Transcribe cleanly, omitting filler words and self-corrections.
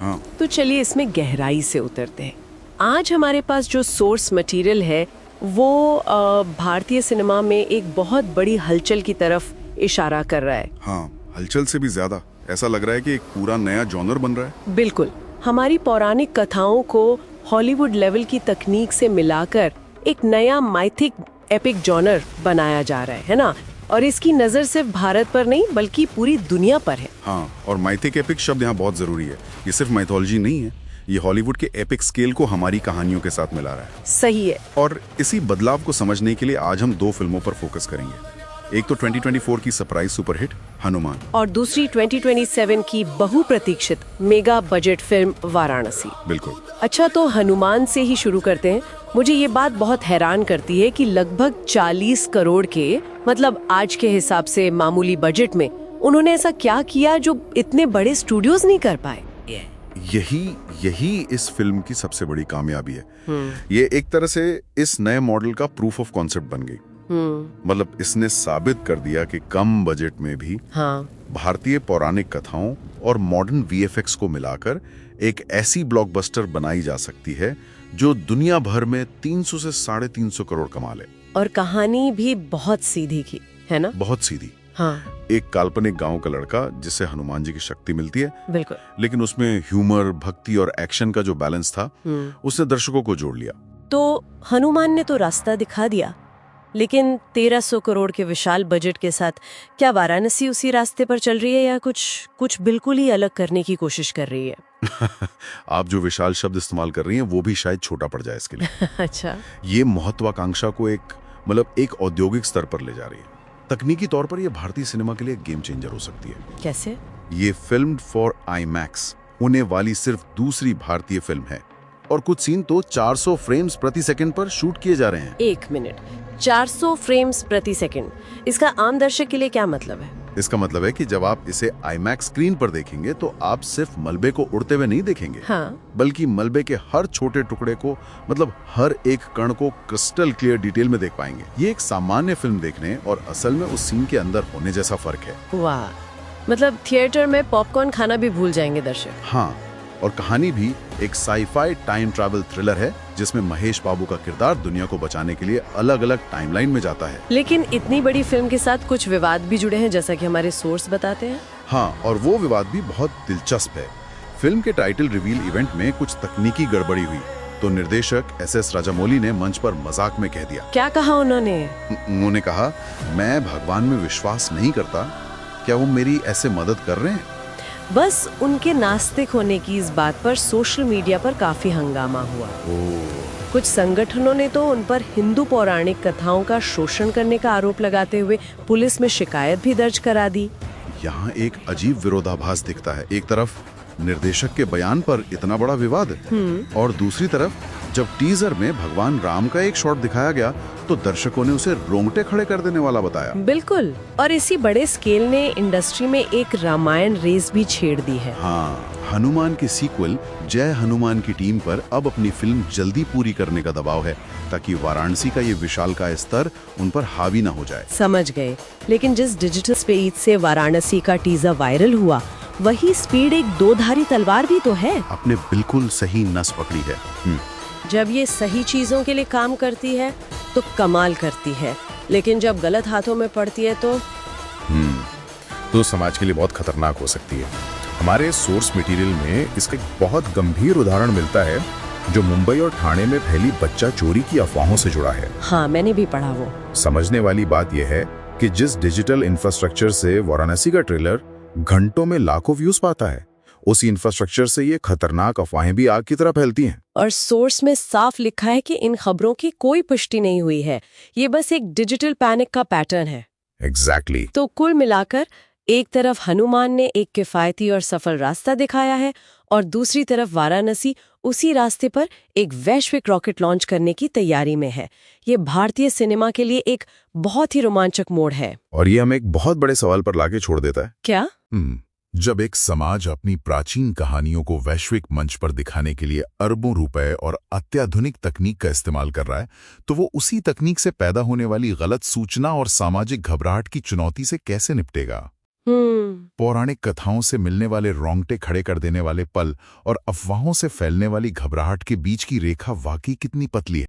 हाँ। तो चलिए इसमें गहराई से उतरते हैं। आज हमारे पास जो सोर्स मटेरियल है वो भारतीय सिनेमा में एक बहुत बड़ी हलचल की तरफ इशारा कर रहा है। हाँ, हलचल से भी ज्यादा ऐसा लग रहा है कि एक पूरा नया जॉनर बन रहा है। बिल्कुल, हमारी पौराणिक कथाओं को हॉलीवुड लेवल की तकनीक से मिलाकर एक नया माइथिक एपिक जॉनर बनाया जा रहा है ना? और इसकी नजर सिर्फ भारत पर नहीं बल्कि पूरी दुनिया पर है। हाँ, और माइथिक एपिक शब्द यहाँ बहुत जरूरी है। ये सिर्फ माइथोलॉजी नहीं है, ये हॉलीवुड के एपिक स्केल को हमारी कहानियों के साथ मिला रहा है। सही है। और इसी बदलाव को समझने के लिए आज हम 2 फिल्मों पर फोकस करेंगे। एक तो 2024 की सरप्राइज सुपरहिट हनुमान, और दूसरी 2027 की बहुप्रतीक्षित मेगा बजट फिल्म वाराणसी। बिल्कुल। अच्छा, तो हनुमान से ही शुरू करते हैं। मुझे ये बात बहुत हैरान करती है कि लगभग 40 करोड़ के, मतलब आज के हिसाब से मामूली बजट में उन्होंने ऐसा क्या किया जो इतने बड़े स्टूडियोज नहीं कर पाए। यही इस फिल्म की सबसे बड़ी कामयाबी है। ये एक तरह से इस नए मॉडल का प्रूफ ऑफ कॉन्सेप्ट बन गई। मतलब इसने साबित कर दिया कि कम बजट में भी भारतीय पौराणिक कथाओं और मॉडर्न वीएफएक्स को मिलाकर एक ऐसी ब्लॉकबस्टर बनाई जा सकती है जो दुनिया भर में 300 से 350 करोड़ कमा ले। और कहानी भी बहुत सीधी की है ना? बहुत सीधी। हाँ। एक काल्पनिक गांव का लड़का जिससे हनुमान जी की शक्ति मिलती है। बिल्कुल। लेकिन उसमें ह्यूमर, भक्ति और एक्शन का जो बैलेंस था उसने दर्शकों को जोड़ लिया। तो हनुमान ने तो रास्ता दिखा दिया, लेकिन 1300 करोड़ के विशाल बजट के साथ क्या वाराणसी उसी रास्ते पर चल रही है या कुछ बिल्कुल ही अलग करने की कोशिश कर रही है? आप जो विशाल शब्द इस्तेमाल कर रही हैं वो भी शायद छोटा पड़ जाए इसके लिए। अच्छा। ये महत्वाकांक्षा को एक औद्योगिक स्तर पर ले जा रही है। तकनीकी तौर पर यह भारतीय सिनेमा के लिए गेम चेंजर हो सकती है। कैसे? ये फिल्म्ड फॉर आईमैक्स होने वाली सिर्फ दूसरी भारतीय फिल्म है और कुछ सीन तो 400 फ्रेम्स प्रति सेकंड पर शूट किए जा रहे हैं। 1 मिनट, 400 फ्रेम्स प्रति सेकंड, इसका आम दर्शक के लिए क्या मतलब है? इसका मतलब है कि जब आप इसे आईमैक्स स्क्रीन पर देखेंगे तो आप सिर्फ मलबे को उड़ते हुए नहीं देखेंगे। हाँ। बल्कि मलबे के हर छोटे टुकड़े को, मतलब हर एक कण को क्रिस्टल क्लियर डिटेल में देख पाएंगे। ये एक सामान्य फिल्म देखने और असल में उस सीन के अंदर होने जैसा फर्क है। वाह, मतलब थिएटर में पॉपकॉर्न खाना भी भूल जाएंगे दर्शक। हाँ, और कहानी भी एक साईफाई टाइम ट्रैवल थ्रिलर है जिसमें महेश बाबू का किरदार दुनिया को बचाने के लिए अलग अलग टाइमलाइन में जाता है। लेकिन इतनी बड़ी फिल्म के साथ कुछ विवाद भी जुड़े हैं, जैसा कि हमारे सोर्स बताते हैं। हाँ, और वो विवाद भी बहुत दिलचस्प है। फिल्म के टाइटल रिवील इवेंट में कुछ तकनीकी गड़बड़ी हुई तो निर्देशक SS राजामौली ने मंच पर मजाक में कह दिया। क्या कहा उन्होंने? उन्होंने कहा, मैं भगवान में विश्वास नहीं करता, क्या वो मेरी ऐसे मदद कर रहे हैं? बस उनके नास्तिक होने की इस बात पर सोशल मीडिया पर काफी हंगामा हुआ। कुछ संगठनों ने तो उन पर हिंदू पौराणिक कथाओं का शोषण करने का आरोप लगाते हुए पुलिस में शिकायत भी दर्ज करा दी। यहाँ एक अजीब विरोधाभास दिखता है। एक तरफ निर्देशक के बयान पर इतना बड़ा विवाद और दूसरी तरफ जब टीजर में भगवान राम का एक शॉट दिखाया गया तो दर्शकों ने उसे रोंगटे खड़े कर देने वाला बताया। बिल्कुल, और इसी बड़े स्केल ने इंडस्ट्री में एक रामायण रेस भी छेड़ दी है। हाँ, हनुमान की सीक्वल जय हनुमान की टीम पर अब अपनी फिल्म जल्दी पूरी करने का दबाव है ताकि वाराणसी का ये विशालकाय स्तर उन पर हावी न हो जाए। समझ गए। लेकिन जिस डिजिटल स्पीड से वाराणसी का टीजर वायरल हुआ, वही स्पीड एक दोधारी तलवार भी तो है। आपने बिल्कुल सही नस पकड़ी है। जब ये सही चीजों के लिए काम करती है तो कमाल करती है, लेकिन जब गलत हाथों में पड़ती है तो समाज के लिए बहुत खतरनाक हो सकती है। हमारे सोर्स मटेरियल में इसका एक बहुत गंभीर उदाहरण मिलता है जो मुंबई और ठाणे में फैली बच्चा चोरी की अफवाहों से जुड़ा है। हाँ, मैंने भी पढ़ा वो। समझने वाली बात यह है कि जिस डिजिटल इंफ्रास्ट्रक्चर से वाराणसी का ट्रेलर घंटों में लाखों व्यूज पाता है, उसी इंफ्रास्ट्रक्चर से ये खतरनाक अफवाहें भी आग की तरह फैलती हैं। और सोर्स में साफ लिखा है कि इन खबरों की कोई पुष्टि नहीं हुई है, ये बस एक डिजिटल पैनिक का पैटर्न है। एग्जैक्टली। तो कुल मिलाकर एक तरफ हनुमान ने एक किफायती और सफल रास्ता दिखाया है और दूसरी तरफ वाराणसी उसी रास्ते पर एक वैश्विक रॉकेट लॉन्च करने की तैयारी में है। ये भारतीय सिनेमा के लिए एक बहुत ही रोमांचक मोड़ है। और ये हमें एक बहुत बड़े सवाल पर लाके छोड़ देता है। क्या? जब एक समाज अपनी प्राचीन कहानियों को वैश्विक मंच पर दिखाने के लिए अरबों रुपए और अत्याधुनिक तकनीक का इस्तेमाल कर रहा है, तो वो उसी तकनीक से पैदा होने वाली गलत सूचना और सामाजिक घबराहट की चुनौती से कैसे निपटेगा? पौराणिक कथाओं से मिलने वाले रोंगटे खड़े कर देने वाले पल और अफवाहों से फैलने वाली घबराहट के बीच की रेखा वाकई कितनी पतली है।